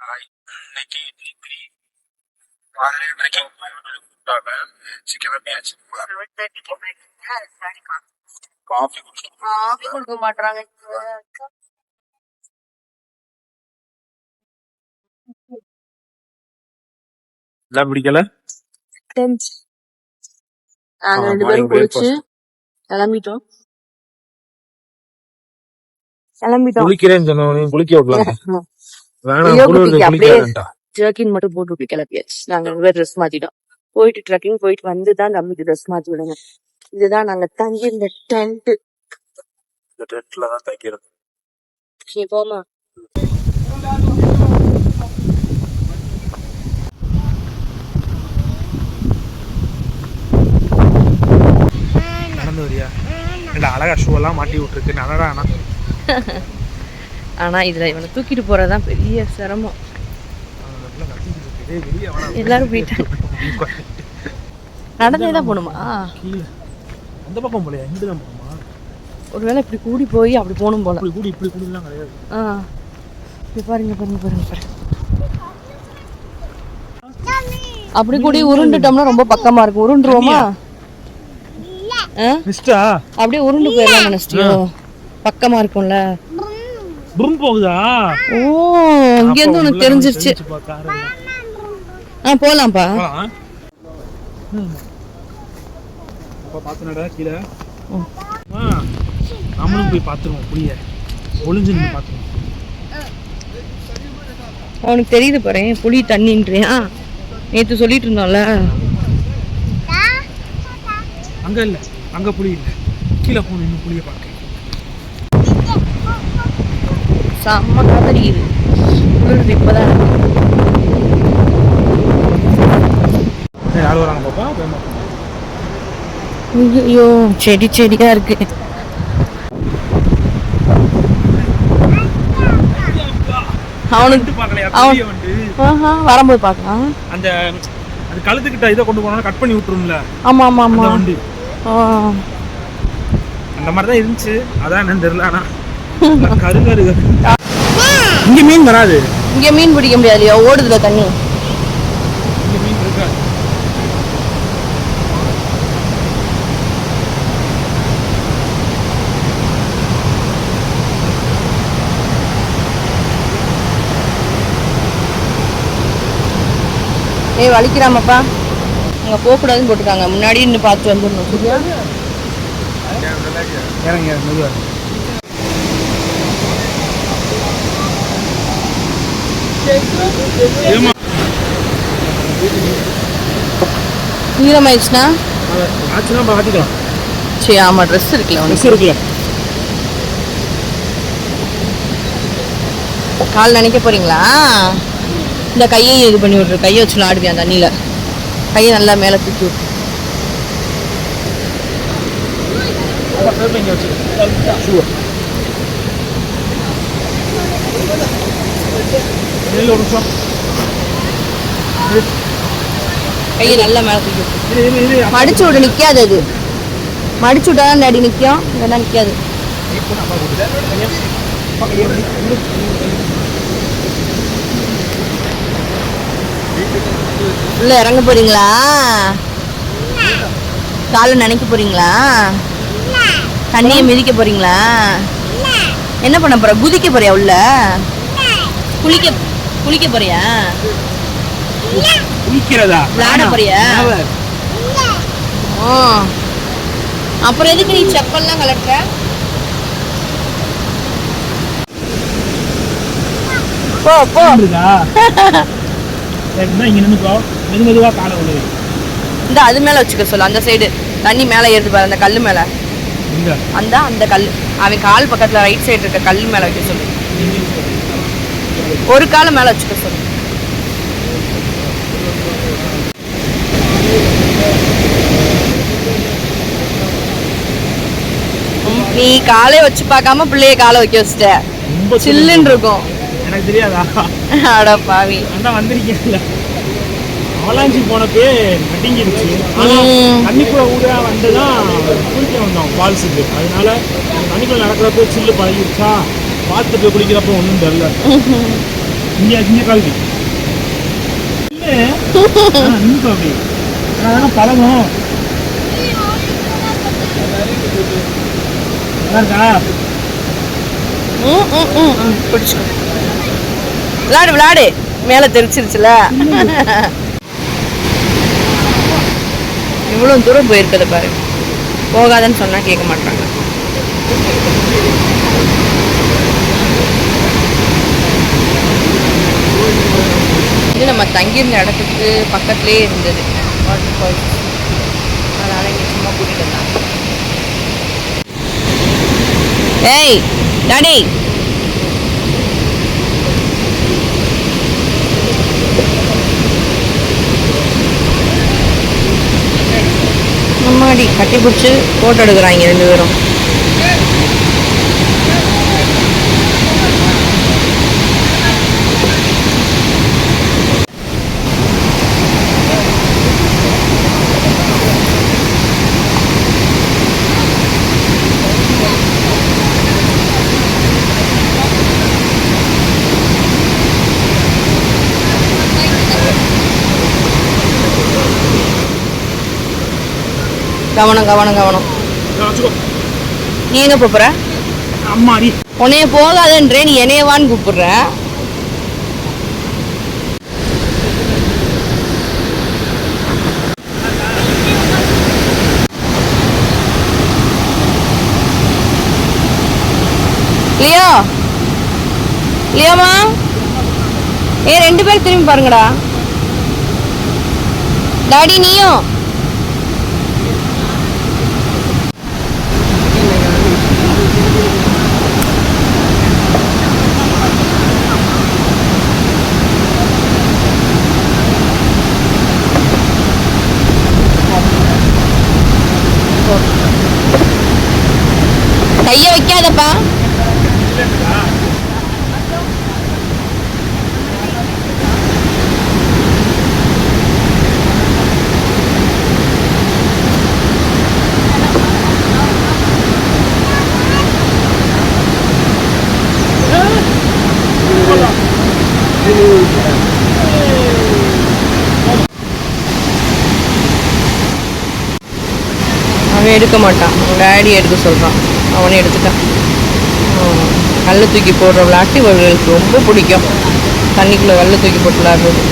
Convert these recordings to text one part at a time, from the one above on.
இன்னைக்கு காலையில கூப்பிட்டாங்க. கிளம்பியாச்சு. காஃபி கொடுக்க மாட்டாங்க. எல்லாம் பிடிக்கல. நாங்க 2 பேரும் குளிச்சு கிளம்பிட்டோம். குளிக்கிறேன்னு சொன்னவனையும் குளிக்க விடலாம். ஜர்க்கின் மட்டும் போட்டு கிளப்பியாச்சு. நாங்க 2 பேரும் ட்ரெஸ் மாத்திட்டோம். போயிட்டு ட்ரெக்கிங் போயிட்டு வந்துதான் தம்பிக்கு ட்ரெஸ் மாத்தி விடுங்க. இதுதான் நாங்க தங்கி இந்த டென்ட். இந்த டென்ட்ல தான் தங்கிறோம். சரி போமா. நடந்து வரியா? இல்ல அழகா ஷூ எல்லாம் மாட்டி விட்டுருக்கு. நடடா. ஆனா இதுல இவனை தூக்கிட்டு போறதுதான் பெரிய சிரமம். எல்லாரும் போயிட்டாங்க. நடந்தேதான் போகணுமா? அந்த பக்கம் போலையா? இங்கதான் போகணுமா? ஒருவேளை இப்படி கூடி போய் அப்படி போகணும் போல. இப்படி கூடிலாம் கிடையாது. பாருங்க. அப்படி கூடி உருண்டுட்டோம்னா ரொம்ப பக்கமா இருக்கும். உருண்டுருவோமா? அப்படியே உருண்டு போயிடலாம் நினைச்சிட்டியோ? பக்கமா இருக்கும்ல. போகுதா? ஓ, இங்க இருந்து உனக்கு தெரிஞ்சிருச்சு. போலாம்ப்பா. பாத்துனடா கீழ. நம்மளும் போய் பாத்துருவோம். புளிய ஒளிஞ்சு நின்னு பாத்துருவோம். அவனுக்கு தெரியுது பாரு, புளி தண்ணின்றியா? நேத்து சொல்லிட்டு இருந்தோம்ல. அங்க இல்ல, அங்க புளி இல்ல. கீழே போன இன்னும் புளிய பாக்க. செம்ம காத்தடிக்குது. குளிருது இப்பதான். யார் வராங்க பாப்பா? ஐயோ, செடியா இருக்கு. அவனுக்கு வரும்போது பாக்கலாம். அந்த அது கழுத்துக்கிட்ட இதை கொண்டு போனா கட் பண்ணி விட்டுரும்ல. ஆமா வண்டி அந்த மாதிரிதான் இருந்துச்சு. அதான் என்னன்னு தெரியல. ஆனா கருகரு. இங்க மீன் வராது. இங்க மீன் பிடிக்க முடியாதுயா, ஓடுதுல தண்ணி. இங்க மீன் இருக்காது. வலிக்கிறாமப்பா. அங்க போக கூடாதுன்னு போட்டுருக்காங்க. முன்னாடி இன்னும் பார்த்து வந்துடணும். சரியா? ஈரமாயிடுச்சுனா பாத்துக்கலாம். சரி, ஆமா, ட்ரெஸ் இருக்குல்ல. கால் நினைக்க போறீங்களா? இந்த கையை இது பண்ணி விட்ரு. கையை வச்சு ஆடுவியா தண்ணியில? கையை நல்லா மேல தூக்கி விட்டு. கையை நல்லா மேல தூக்கி விட்டு மடிச்சு விடு. நிக்காது அது. மடிச்சு விட்டாதான் இந்த அடி நிக்கும், இல்லைன்னா நிக்காது. உள்ள இறங்க போறீங்களா? காலை நினைக்க போறீங்களா? தண்ணியை மிதிக்க போறீங்களா? என்ன பண்ண போற? குதிக்க போறியா? உள்ள குளிக்க போறியா? விளையாட போறியா? அப்புறம் எதுக்கு நீ செப்பல்லாம் கலட்டுற? போ. இந்த அது மேல வச்சுக்க சொல்லு. அந்த சைடு தண்ணி மேல ஏறுது பாரு, அந்த கல்லு மேல. அந்த கல் அவன் கால் பக்கத்துல ரைட் சைடு இருக்க கல்லு மேல வைக்க சொல்லு. ஒரு கால மேல வச்சுக்க சொல்லு. நீ காலே வச்சு பார்க்காம பிள்ளைய காலை வைக்க வச்சுட்ட. சில்லுன்னு இருக்கும். எனக்கு தெரியாதா? அட பாவி. அதான் வந்திருக்கேன்ல. அவலாஞ்சி போனப்பே நட்டிங்கிருச்சு. தண்ணிக்குள்ள ஊட வந்துதான் குளிக்க வந்தோம் ஃபால்ஸுக்கு. அதனால தண்ணிக்குள்ள நடக்கிறப்ப சில்லு பழகிருச்சா, பார்த்துட்டு குளிக்கிறப்ப ஒன்றும் தெரியல. இங்கே கால்வி இல்லை நின்று அப்படி அதான் பழகும் நல்லா இருக்கா பிடிச்சு விளாடு விளாடு மேலே தெரிச்சிருச்சுல இவ்வளோ தூரம் போயிருக்குது பாரு போகாதன்னு சொன்னால் கேட்க மாட்டாங்க இது நம்ம தங்கியிருந்த இடத்துக்கு பக்கத்துலேயே இருந்தது வாட்டர் ஃபால்ஸ் அதனால் இங்கே சும்மா கூட்டிகிட்டு வந்தாங்க ஏய் டாடி அம்மாடி கட்டி பிடிச்சி ஃபோட்டோ எடுக்கிறாங்க 2 பேரும் கவனம் கவனம் கவனம் நீ எங்க போற அம்மாடி உன்னைய போகாதன்றே நீ என்னையவான்னு கூப்பிடுற லியோ லியோமா 2 பேர் திரும்பி பாருங்கடா டாடி நீயும் கைய வைக்காதப்பா அவன் எடுக்க மாட்டான் டேடி எடுக்க சொல்கிறான் அவனே எடுத்துட்டான் கல்லை தூக்கி போடுற விளையாட்டு இவர்களுக்கு ரொம்ப பிடிக்கும் தண்ணிக்குள்ளே கல்லை தூக்கி போட்டு விளையாடுறது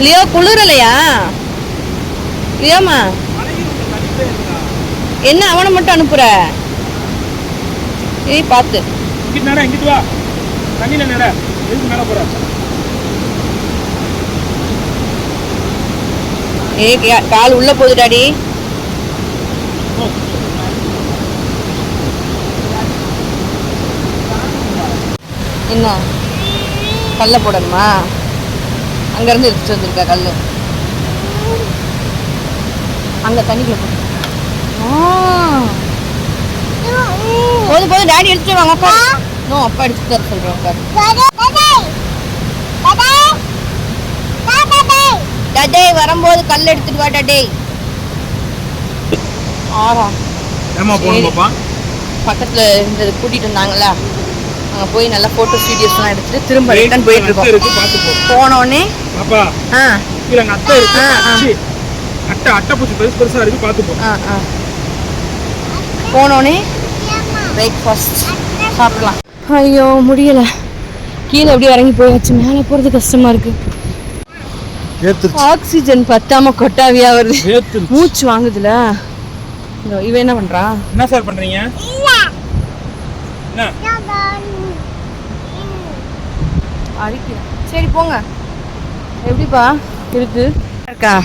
லியோ குளிரலையா லியோமா என்ன அவனை மட்டும் அனுப்புற ஏய் பார்த்து இங்கிட்டு வா தண்ணியில் நட எதுக்கு மேலே போற கால் உள்ள போகுது டாடி என்ன கல்ல போடணுமா அங்கேருந்து எடுத்துட்டு வந்திருக்கா கல் அங்கே தண்ணிக்குள்ள போதும் போதும் டாடி எடுத்துட்டு வாங்க அப்பா நோ அப்பா எடுத்துட்டு வர சொல்கிறேன் டடே வரும்போது கல் எடுத்துட்டு வா டடே ஆறா ஏமா போணும் பாப்பா பக்கத்துல இருந்தது கூட்டிட்டு வந்தாங்கல்ல அங்க போய் நல்லா போட்டோ வீடியோஸ்லாம் எடுத்துட்டு திரும்ப ரிட்டர்ன் போயிட்டு இருக்கோம் போனோடனே பாப்பா கீழ அங்க அட்டை இருக்கு அட்டை பூச்சி பெருசா இருக்கு பாத்து போ போனோடனே பிரேக்ஃபாஸ்ட் சாப்பிடலாம் ஐயோ முடியல கீழே அப்படியே இறங்கி போயாச்சு மேலே போறது கஷ்டமா இருக்கு ஆக்சிஜன் பத்தாம கொட்டாவியா வருது மூச்சு வாங்குதுல இவ என்ன பண்றா என்ன சார் பண்றீங்க சரி போங்க எப்படிப்பா இருக்கு இருக்கா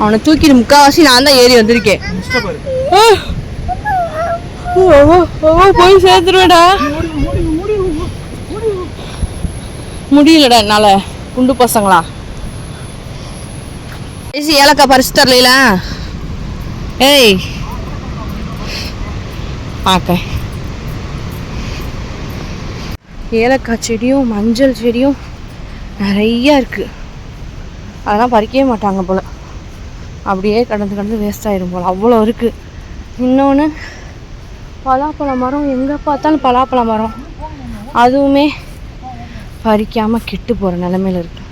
அவனை தூக்கிட்டு முக்காவாசி நான் தான் ஏறி வந்திருக்கேன் போய் சேர்த்துருவேடா முடியலடா என்னால குண்டு பசங்களா ஏலக்காய் பறிச்சு தரல ஏய் பார்க்க ஏலக்காய் செடியும் மஞ்சள் செடியும் நிறையா இருக்குது அதெல்லாம் பறிக்கவே மாட்டாங்க போல் அப்படியே கடந்து வேஸ்ட் ஆகிடும் போல் அவ்வளோ இருக்குது இன்னொன்று பலாப்பழ மரம், எங்கே பார்த்தாலும் பலாப்பழ மரம், அதுவுமே பறிக்காமல் கெட்டு போகிற நிலமையில இருக்கு.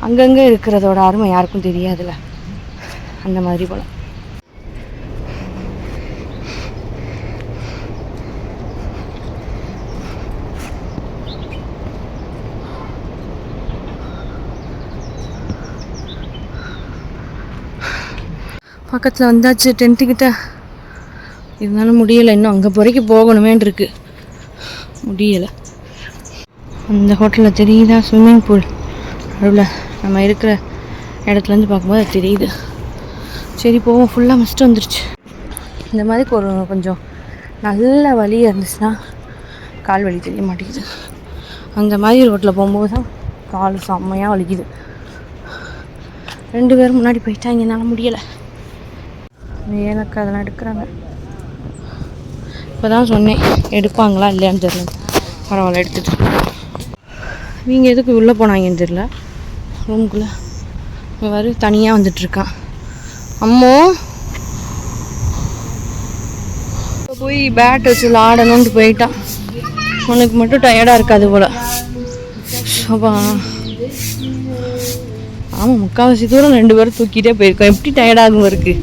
அங்கங்கே இருக்கிறதோட அருமை யாருக்கும் தெரியாதுல்ல, அந்த மாதிரி போல. பக்கத்தில் வந்தாச்சு டென்ட்டுக்கிட்ட. இருந்தாலும் முடியலை, இன்னும் அங்கே வரைக்கும் போகணுமேன்னு இருக்கு, முடியலை. அந்த ஹோட்டலில் தெரியுதா ஸ்விம்மிங் பூல், நடுவில் நம்ம இருக்கிற இடத்துலேருந்து பார்க்கும்போது அது தெரியுது. சரி போவோம், ஃபுல்லாக மிஸ்ட் வந்துருச்சு. இந்த மாதிரி ஒரு கொஞ்சம் நல்ல வழி இருந்துச்சுன்னா கால் வலி தெரிய மாட்டேங்குது. அந்த மாதிரி ரோட்டில் போகும்போது தான் கால் செம்மையாக வலிக்குது. 2 பேரும் முன்னாடி போயிட்டாங்க, என்னால் முடியலை. எனக்கு அதெல்லாம் எடுக்கிறாங்க. இப்போ தான் சொன்னேன், எடுப்பாங்களா இல்லையான்னு தெரியல. பரவாயில்ல, எடுத்துட்டு. நீங்கள் எதுக்கு உள்ளே போனாங்கன்னு தெரியல. ரூமுக்குள்ளே வேறு தனியாக வந்துட்டுருக்கான். அம்மோ போய் பேட் வச்சு விளாடணுன்ட்டு போயிட்டான். உனக்கு மட்டும் டயர்டாக இருக்காது போல். அப்பா ஆமாம், 3/4 தூரம் 2 பேரும் தூக்கிட்டே போயிருக்கோம். எப்படி டயர்டாகும் இருக்குது.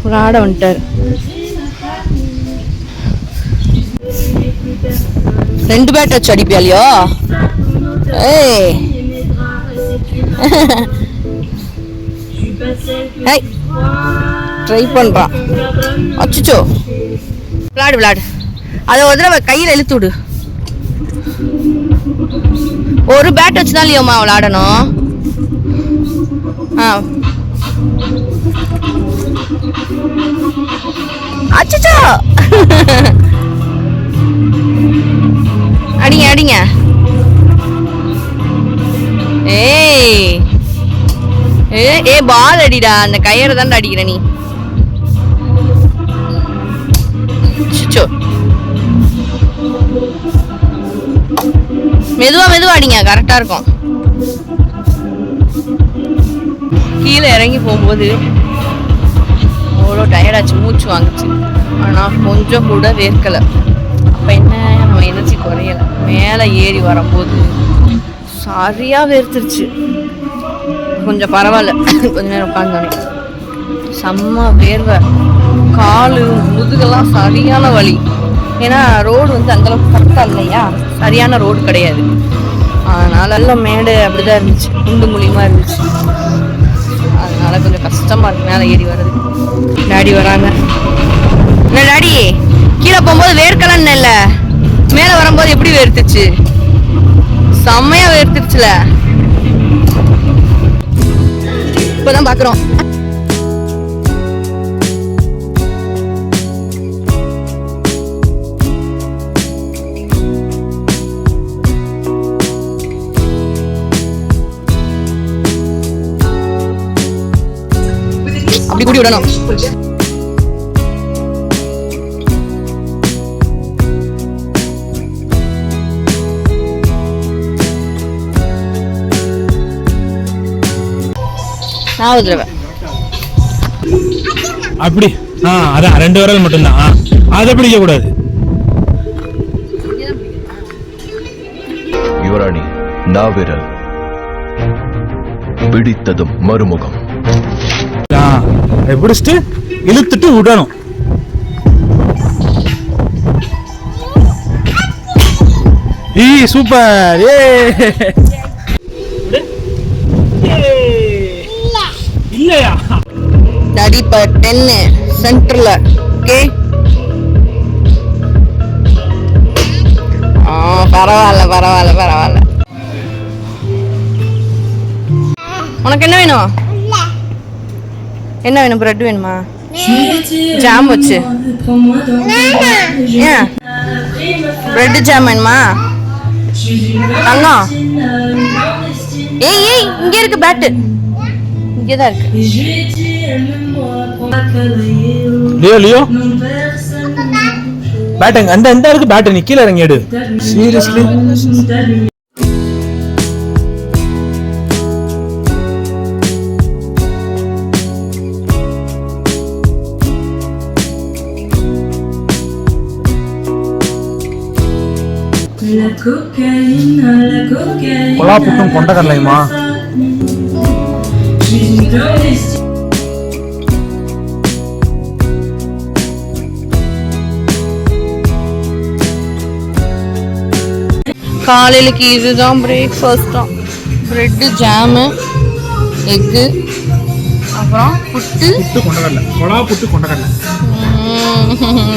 விளாட வந்துட்டார். 2 பேட் வச்சு அடிப்பியாலையோ? ஏய் ட்ரை பண்ணுறான். அச்சுச்சோ, விளாடு விளாடு. அதை ஒரு தடவை கையில் இழுத்து விடு. ஒரு பேட் வச்சு தான் இல்லையோம்மா விளாடணும். அச்சச்சோ, அடிங்க அடிங்க. ஏய் ஏ பால் அடிடா, அந்த கயிறை தான் அடிக்கிற நீ. அச்சச்சோ, மெதுவா மெதுவா அடிங்க, கரெக்டா இருக்கும். கீழே இறங்கி போகும்போது அவ்வளோ டயர்டாச்சு, மூச்சு வாங்குச்சு. ஆனால் கொஞ்சம் கூட வேர்க்கலை. அப்போ என்ன, நம்ம எனர்ஜி குறையலை. மேலே ஏறி வரும்போது சரியாக வேர்த்துருச்சு. கொஞ்சம் பரவாயில்ல, கொஞ்ச நேரம் உட்காந்தோடனே செம்ம வேர்வை. கால் முதுகெல்லாம் சரியான வலி. ஏன்னா ரோடு வந்து அந்தளவுக்கு கரெக்டாக இல்லையா, சரியான ரோடு கிடையாது. அதனால் எல்லாம் மேடு அப்படி தான் இருந்துச்சு, குண்டு மூலியமாக இருந்துச்சு. அதனால கொஞ்சம் கஷ்டமாக இருக்கு மேலே ஏறி வர்றது. டாடி வராங்க. என்ன டாடி, கீழே போகும்போது வேர்க்கலன்னு இல்லை, மேலே வரும்போது எப்படி வேர்த்துச்சு? செம்மையா வேர்த்துருச்சுல. இப்போதான் பார்க்குறோம். அப்படி கூடி விடணும். அப்படி அதான் 2 விரல் மட்டும்தான். அதை பிடிக்க கூடாது. யுவராணி நாவிரல் பிடித்ததும் மறுமுகம். பிடிச்சிட்டு இழுத்துட்டு விடணும். சூப்பர். இல்லையா டாடி இப்ப 10 சென்டர்ல. ஓகே, பரவாயில்ல பரவாயில்ல பரவாயில்ல. உனக்கு என்ன வேணும்? என்ன வேணும்? பிரெட் வேணுமா? ஜாம் வச்சு. ஏன் பிரெட் ஜாம் வேணுமா? தங்கம், ஏய் ஏய், இங்க இருக்கு பேட்டு, இங்கதான் இருக்கு. லியோ லியோ, பேட் அந்த இருக்கு. பேட் நீ கீழே இறங்கி எடு. சீரியஸ்லி கொலா புட்டும் கொண்ட கடலையுமா? காலையிலக்கு இதுதான் பிரேக்ஃபாஸ்ட்டாக. ப்ரெட்டு, ஜாமு, எக்கு, அப்புறம் புட்டு கொண்டக்கடலை. கொலா புட்டு கொண்டக்கடலை.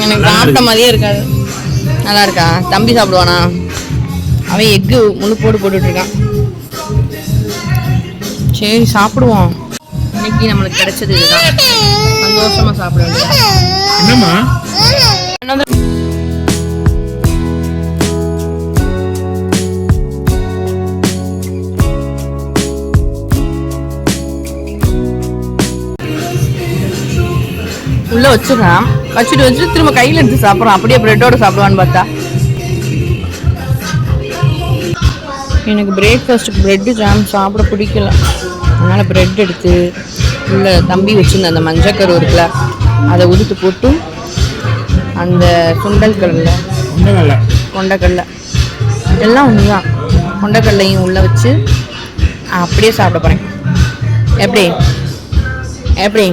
எனக்கு சாப்பிட்ட மாதிரியே இருக்காது. நல்லா இருக்கா? தம்பி சாப்பிடுவானா? அவன் எக்கு முழு போட்டுட்ருக்கான். சரி சாப்பிடுவோம். இன்னைக்கு நம்மளுக்கு கிடைச்சது இதுதான். சந்தோஷமா சாப்பிட வேண்டியது. என்னம்மா? உள்ள வச்சுக்கலாம். வச்சுட்டு திரும்ப கையில் எடுத்து சாப்பிட்றோம். அப்படியே ப்ரெட்டோட சாப்பிடுவான்னு பார்த்தா எனக்கு பிரேக்ஃபாஸ்ட்டுக்கு ப்ரெட்டு ஜாம் சாப்பிட பிடிக்கல. அதனால் ப்ரெட் எடுத்து உள்ள தம்பி வச்சுருந்த அந்த மஞ்சக்கரு இருக்குல்ல அதை உதுத்து போட்டு அந்த சுண்டல் கடலை கொண்டக்கடலை எல்லாம் ஒன்று தான். கொண்டக்கடலையும் உள்ளே வச்சு அப்படியே சாப்பிட போகிறேன். எப்படி எப்படி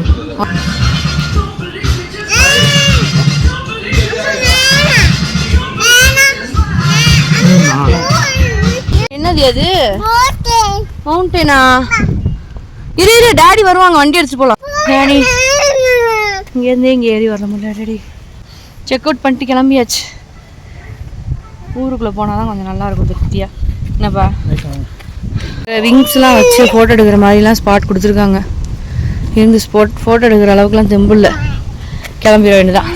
என்னது அது? மவுண்டனா? இரு டாடி வருவாங்க, வண்டி அடிச்சு போலாம். டாடி இங்கேருந்து இங்கே ஏறி வர முடியல. டாடி செக் அவுட் பண்ணிட்டு கிளம்பியாச்சு. ஊருக்குள்ளே போனால் தான் கொஞ்சம் நல்லா இருக்கும் திருப்தியா. என்னப்பா விங்ஸ்லாம் வச்சு ஃபோட்டோ எடுக்கிற மாதிரிலாம் ஸ்பாட் கொடுத்துருக்காங்க. இருந்து ஃபோட்டோ எடுக்கிற அளவுக்குலாம் தெம்பு இல்லை. கிளம்பிட வேண்டியதான்.